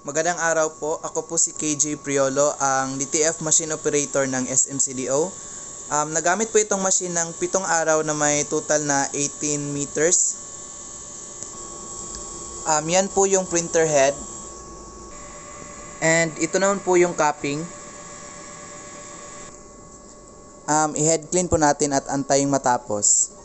Magandang araw po. Ako po si KJ Priolo, ang DTF machine operator ng SMCDO. Nagamit po itong machine ng 7 araw na may total na 18 meters. Yan po yung printer head. And ito naman po yung capping. I-head clean po natin at antayin matapos.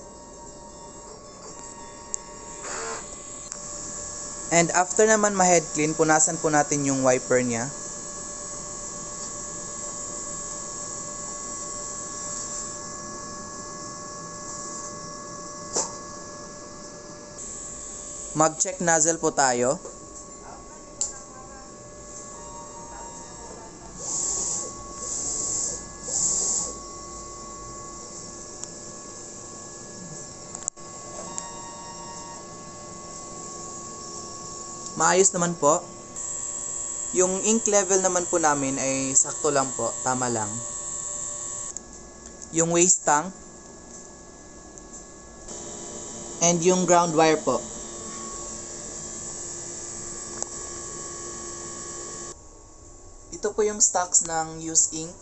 And after naman ma-head clean, punasan po natin yung wiper niya. Mag-check nozzle po tayo. Maayos naman po. Yung ink level naman po namin ay sakto lang po, tama lang. Yung waste tank and yung ground wire po. Ito po yung stocks ng used ink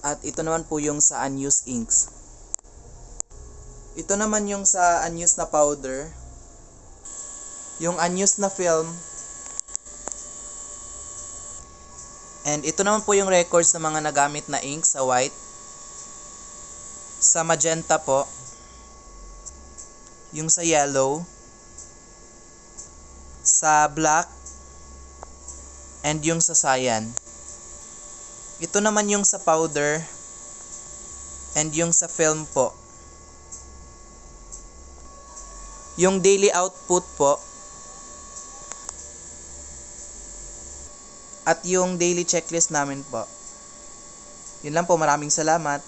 at ito naman po yung sa unused inks. Ito naman yung sa unused na powder. Yung unused na film. And ito naman po yung records sa mga nagamit na ink sa white. Sa magenta po. Yung sa yellow. Sa black. And yung sa cyan. Ito naman yung sa powder. And yung sa film po. Yung daily output po. At yung daily checklist namin po. Yun lang po, maraming salamat.